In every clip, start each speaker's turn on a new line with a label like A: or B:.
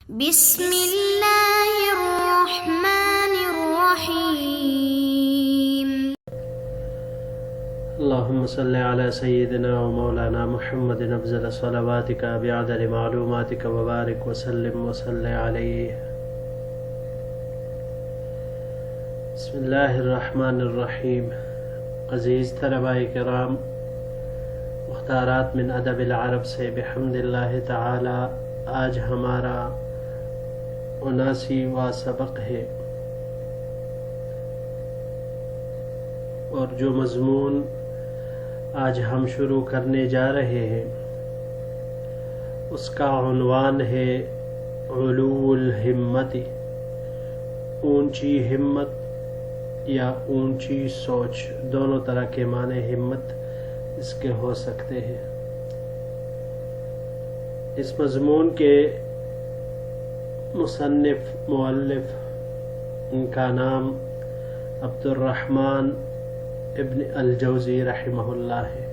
A: بسم اللہ الرحمن الرحیم.
B: اللهم صل على سيدنا ومولانا محمد افضل صلواتك بعدد معلوماتك وبارك وسلم وصل عليه. بسم اللہ الرحمن الرحیم. عزیز طلباء کرام، مختارات من ادب العرب سے بحمد اللہ تعالی آج ہمارا 79واں سبق ہے، اور جو مضمون آج ہم شروع کرنے جا رہے ہیں اس کا عنوان ہے علو الہمت، اونچی ہمت یا اونچی سوچ. دونوں طرح کے معنی ہمت اس کے ہو سکتے ہیں. اس مضمون کے مصنف مؤلف ان کا نام عبد الرحمن ابن الجوزی رحمہ اللہ ہے.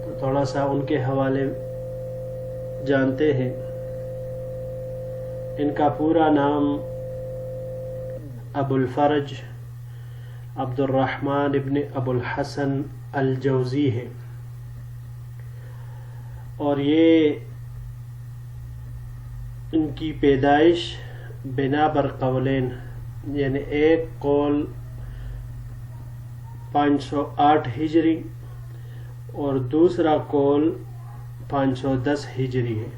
B: تو تھوڑا سا ان کے حوالے جانتے ہیں. ان کا پورا نام ابو الفرج عبد الرحمن ابن ابو الحسن الجوزی ہے، اور یہ ان کی پیدائش بنا بر قولین، یعنی ایک قول 508 ہجری اور دوسرا قول 510 ہجری ہے.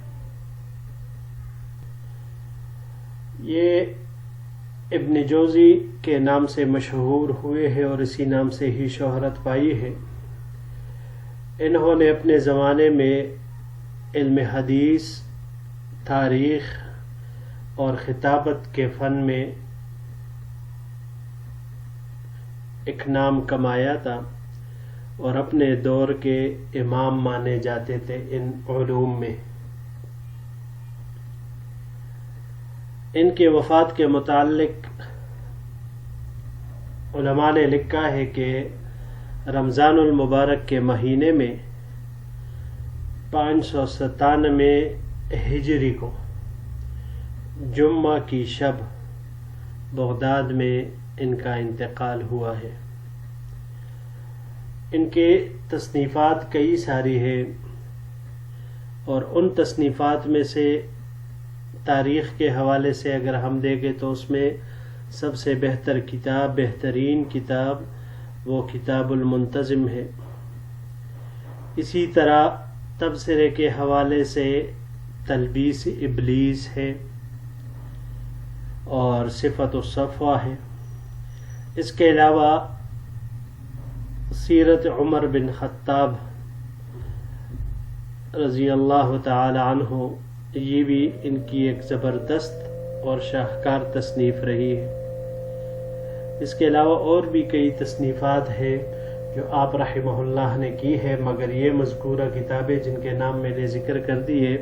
B: یہ ابن جوزی کے نام سے مشہور ہوئے ہیں اور اسی نام سے ہی شہرت پائی ہے. انہوں نے اپنے زمانے میں علم حدیث، تاریخ اور خطابت کے فن میں ایک نام کمایا تھا، اور اپنے دور کے امام مانے جاتے تھے ان علوم میں. ان کے وفات کے متعلق علماء نے لکھا ہے کہ رمضان المبارک کے مہینے میں 597 ہجری کو جمعہ کی شب بغداد میں ان کا انتقال ہوا ہے. ان کے تصنیفات کئی ساری ہیں، اور ان تصنیفات میں سے تاریخ کے حوالے سے اگر ہم دیکھیں تو اس میں سب سے بہترین کتاب وہ کتاب المنتظم ہے. اسی طرح تبصرے کے حوالے سے تلبیس ابلیس ہے اور صفت الصفوہ ہے. اس کے علاوہ سیرت عمر بن خطاب رضی اللہ تعالی عنہ، یہ بھی ان کی ایک زبردست اور شاہکار تصنیف رہی ہے. اس کے علاوہ اور بھی کئی تصنیفات ہیں جو آپ رحمہ اللہ نے کی ہے، مگر یہ مذکورہ کتابیں جن کے نام میں نے ذکر کر دیے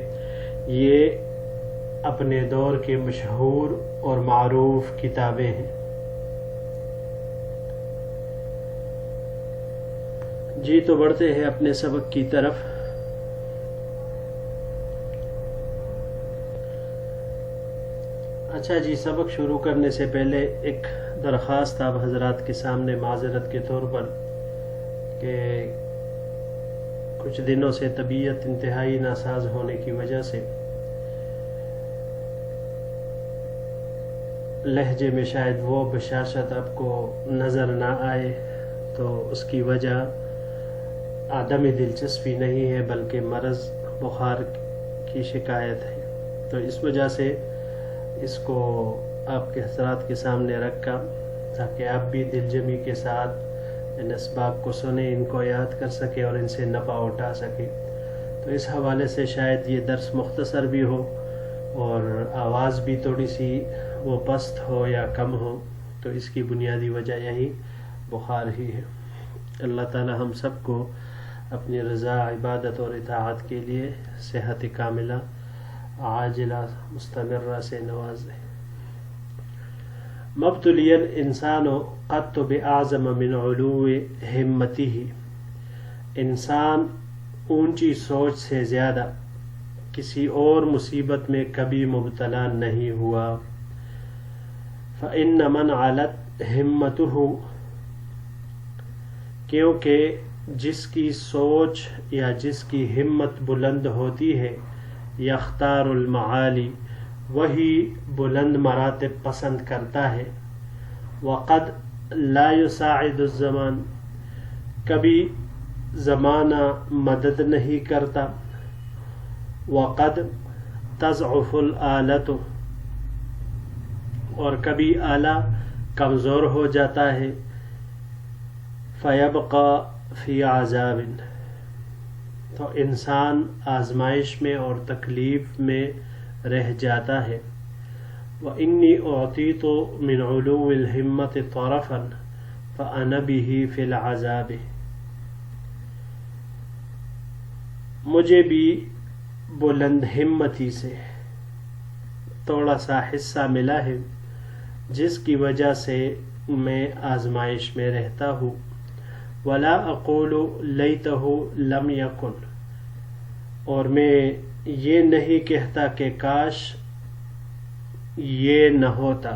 B: یہ اپنے دور کے مشہور اور معروف کتابیں ہیں. جی تو بڑھتے ہیں اپنے سبق کی طرف. اچھا جی، سبق شروع کرنے سے پہلے ایک درخواست آپ حضرات کے سامنے معذرت کے طور پر کہ کچھ دنوں سے طبیعت انتہائی ناساز ہونے کی وجہ سے لہجے میں شاید وہ بشاشت آپ کو نظر نہ آئے، تو اس کی وجہ عدم دلچسپی نہیں ہے بلکہ مرض بخار کی شکایت ہے. تو اس وجہ سے اس کو آپ کے حضرات کے سامنے رکھا تاکہ آپ بھی دل جمی کے ساتھ ان اسباب کو سنیں، ان کو یاد کر سکیں اور ان سے نفع اٹھا سکیں. تو اس حوالے سے شاید یہ درس مختصر بھی ہو اور آواز بھی تھوڑی سی وہ پست ہو یا کم ہو، تو اس کی بنیادی وجہ یہی بخار ہی ہے. اللہ تعالی ہم سب کو اپنی رضا، عبادت اور اطاعت کے لیے صحت کاملہ عاجلہ مستمرہ سے نوازے. مبتلی الانسان قط باعظم من علو ہمتہ، انسان اونچی سوچ سے زیادہ کسی اور مصیبت میں کبھی مبتلا نہیں ہوا. فإن من علت ہمتہ، کیونکہ جس کی سوچ یا جس کی ہمت بلند ہوتی ہے، یختار المعالی، وہی بلند مراتب پسند کرتا ہے. وقد لا يساعد الزمان، کبھی زمانہ مدد نہیں کرتا. وقد تضعف الآلۃ، اور کبھی آلہ کمزور ہو جاتا ہے. فیبقى فی عذاب، تو انسان آزمائش میں اور تکلیف میں رہ جاتا ہے. وإنی اعطیت من علو الہمت طرفا فأنا به فی العذاب، مجھے بھی بلند ہمتی سے تھوڑا سا حصہ ملا ہے جس کی وجہ سے میں آزمائش میں رہتا ہوں. ولا اقول لیتہ لم یکن، اور میں یہ نہیں کہتا کہ کاش یہ نہ ہوتا.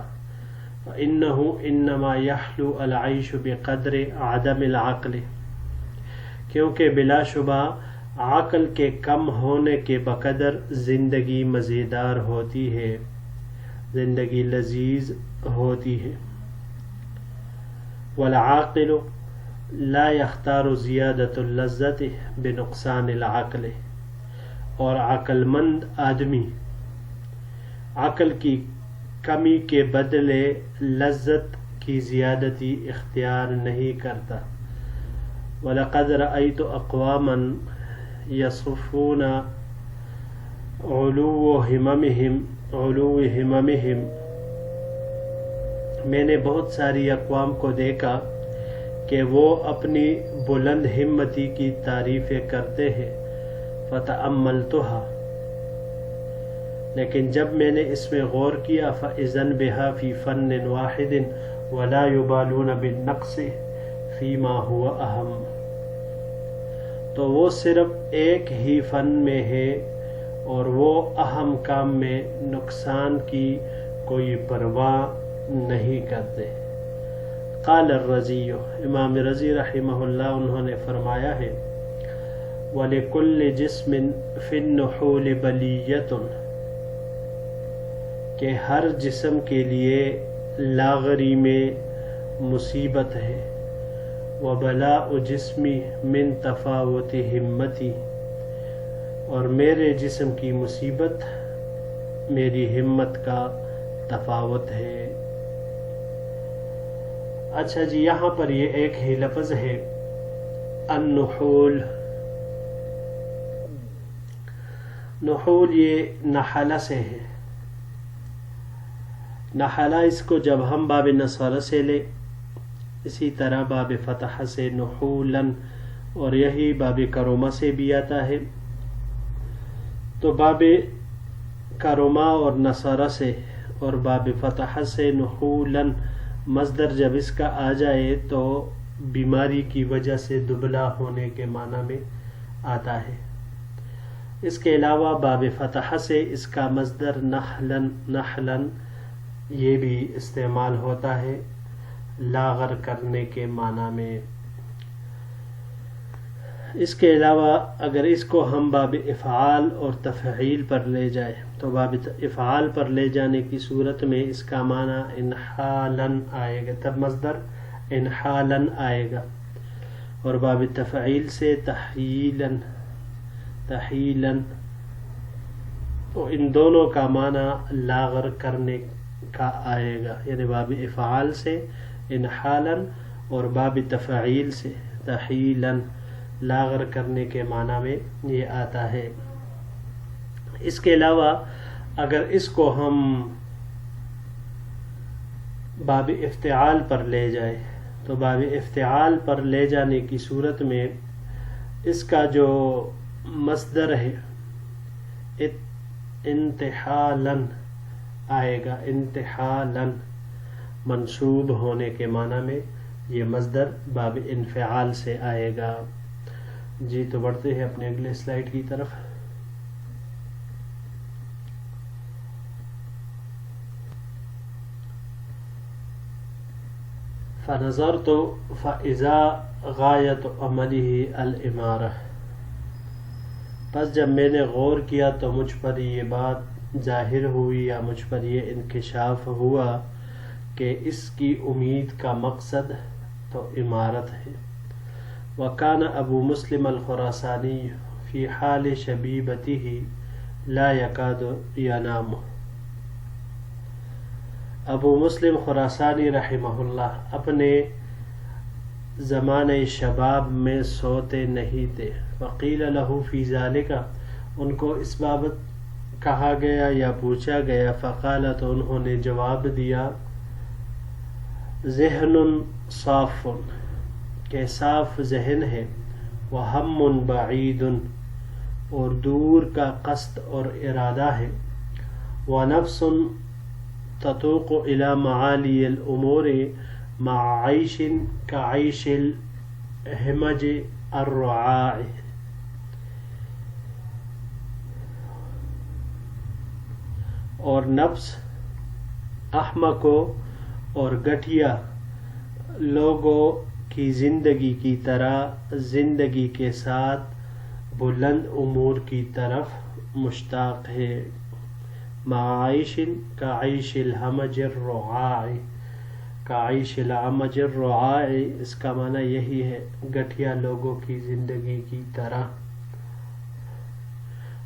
B: فإنہ انما یحلو العیش بقدر عدم العقل، کیونکہ بلا شبہ عقل کے کم ہونے کے بقدر زندگی مزیدار ہوتی ہے، زندگی لذیذ ہوتی ہے. والعاقل لا یختار زیادت اللذت بنقصان العقل، اور عقل مند آدمی عقل کی کمی کے بدلے لذت کی زیادتی اختیار نہیں کرتا. وَلَقَدْ رَأَيْتُ أَقْوَامًا يَصُفُّونَ عُلُوَّ ہممہم، میں نے بہت ساری اقوام کو دیکھا کہ وہ اپنی بلند ہمتی کی تعریفیں کرتے ہیں. فَتَأَمَّلْتُهَا، لیکن جب میں نے اس میں غور کیا، فَإِذًا بِهَا فِي فَنٍ وَاحِدٍ وَلَا يُبَالُونَ بِالنَّقْصِ فِي مَا هُوَ أَهَمُّ، تو وہ صرف ایک ہی فن میں ہے اور وہ اہم کام میں نقصان کی کوئی پرواہ نہیں کرتے. قال الرزی، امام رزی رحمہ اللہ انہوں نے فرمایا ہے، وَلِكُلِّ جِسْمٍ فِي النُّحُولِ بَلِيَّةٌ، کہ ہر جسم کے لیے لاغری میں مصیبت ہے. وَبَلَاءُ جِسْمِي مِن تَفَاوُتِ ہمتی، اور میرے جسم کی مصیبت میری ہمت کا تفاوت ہے. اچھا جی، یہاں پر یہ ایک ہی لفظ ہے النحول. نحول یہ نحلہ سے ہے. نحلہ اس کو جب ہم باب نصارہ سے لے، اسی طرح باب فتح سے نحولاً، اور یہی باب کرومہ سے بھی آتا ہے. تو باب کرومہ اور نصارہ سے اور باب فتح سے نحولاً مصدر جب اس کا آ جائے تو بیماری کی وجہ سے دبلا ہونے کے معنی میں آتا ہے. اس کے علاوہ باب فتح سے اس کا مصدر نحلاً یہ بھی استعمال ہوتا ہے لاغر کرنے کے معنی میں. اس کے علاوہ اگر اس کو ہم باب افعال اور تفعیل پر لے جائیں تو باب افعال پر لے جانے کی صورت میں اس کا معنی انحالاً آئے گا، تب مصدر انحالاً آئے گا. اور باب تفعیل سے تحییلاً، تو ان دونوں کا معنی لاغر کرنے کا آئے گا. یعنی باب افعال سے انحالاً اور باب تفعیل سے تحییلاً لاغر کرنے کے معنی میں یہ آتا ہے. اس کے علاوہ اگر اس کو ہم باب افتعال پر لے جائیں تو باب افتعال پر لے جانے کی صورت میں اس کا جو مصدر ہے انتحالاً آئے گا. انتحالاً منصوب ہونے کے معنی میں یہ مصدر باب انفعال سے آئے گا. جی تو بڑھتے ہیں اپنے اگلے سلائیڈ کی طرف. فنظرت فإذا غایت عمله الامارہ، پس جب میں نے غور کیا تو مجھ پر یہ بات ظاہر ہوئی یا مجھ پر یہ انکشاف ہوا کہ اس کی امید کا مقصد تو امارت ہے۔ وکان ابو مسلم الخراسانی فی حال شبیبتہ لا یکاد ینام، ابو مسلم خراسانی رحمہ اللہ اپنے زمانۂ شباب میں سوتے نہیں تھے۔ وقیل له فی ذالک، ان کو اس بابت کہا گیا یا پوچھا گیا، فقال، تو انہوں نے جواب دیا، ذہن صاف، کہ صاف ذہن ہے، وہم بعید، اور دور کا قصد اور ارادہ ہے، ونفس تتوق الى معالی الامور مع عیش کعیش الہمج الرعاع، اور نفس احمقوں اور گٹھیا لوگوں کی زندگی کی طرح زندگی کے ساتھ بلند امور کی طرف مشتاق ہے۔ مع عیش کعیش الہمج الرعاع، کعیش الہمج الرعاع اس کا معنی یہی ہے، گٹھیا لوگوں کی زندگی کی طرح۔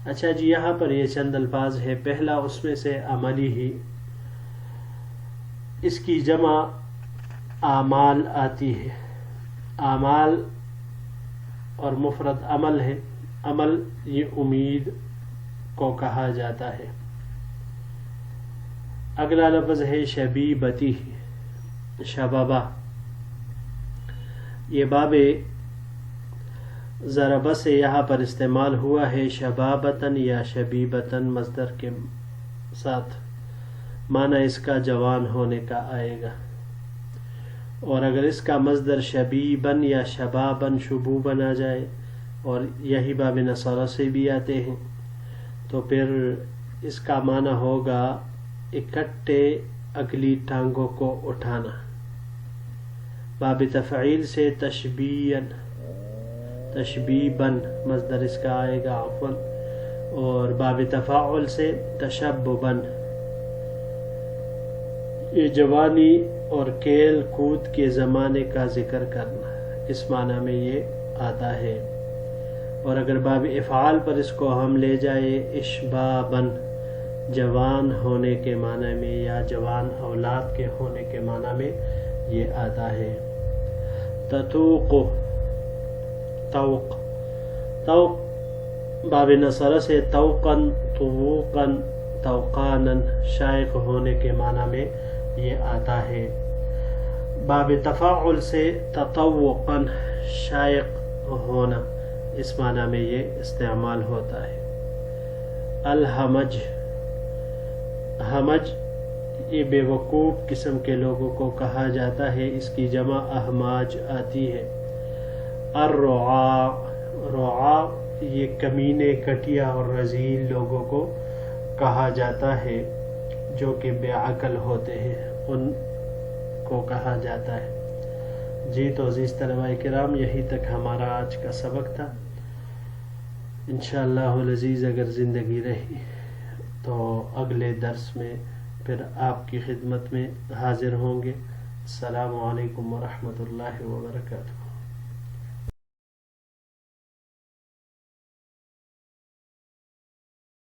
B: اچھا جی، یہاں پر یہ چند الفاظ ہے، پہلا اس میں سے عملی ہی، اس کی جمع اعمال آتی ہے، اعمال اور مفرد عمل ہے، عمل یہ امید کو کہا جاتا ہے۔ اگلا لفظ ہے شبیبتی، شبابہ، یہ باب ضربہ سے یہاں پر استعمال ہوا ہے، شبابتن یا شبیبتن مصدر کے ساتھ، معنی اس کا جوان ہونے کا آئے گا، اور اگر اس کا مصدر شبیبن یا شبابن شبوبن آ جائے، اور یہی باب نصارہ سے بھی آتے ہیں، تو پھر اس کا معنی ہوگا اکٹھے اگلی ٹانگوں کو اٹھانا۔ باب تفعیل سے تشبیہن، تشبیبن مصدر اس کا آئے گا، عفواً، اور باب تفاعل سے تشببن، یہ جوانی اور کھیل کود کے زمانے کا ذکر کرنا، اس معنی میں یہ آتا ہے۔ اور اگر باب افعال پر اس کو ہم لے جائے، اشبابن، جوان ہونے کے معنی میں یا جوان اولاد کے ہونے کے معنی میں یہ آتا ہے۔ تتوق، توق، توق باب نصرہ سے توقن، طوقن، توقانن، شائق ہونے کے معنی میں یہ آتا ہے۔ باب تفاعل سے تطوقن، شائق ہونا، اس معنی میں یہ استعمال ہوتا ہے۔ الہمج، ہمج یہ بے وقوف قسم کے لوگوں کو کہا جاتا ہے، اس کی جمع اہماج آتی ہے۔ الرعاع، رعاع یہ کمینے، گٹھیا اور رذیل لوگوں کو کہا جاتا ہے، جو کہ بے عقل ہوتے ہیں، ان کو کہا جاتا ہے۔ جی تو عزیز طلباء کرام، یہی تک ہمارا آج کا سبق تھا۔ انشاءاللہ العزیز اگر زندگی رہی تو اگلے درس میں پھر آپ کی خدمت میں حاضر ہوں گے۔ السلام علیکم ورحمۃ اللہ وبرکاتہ۔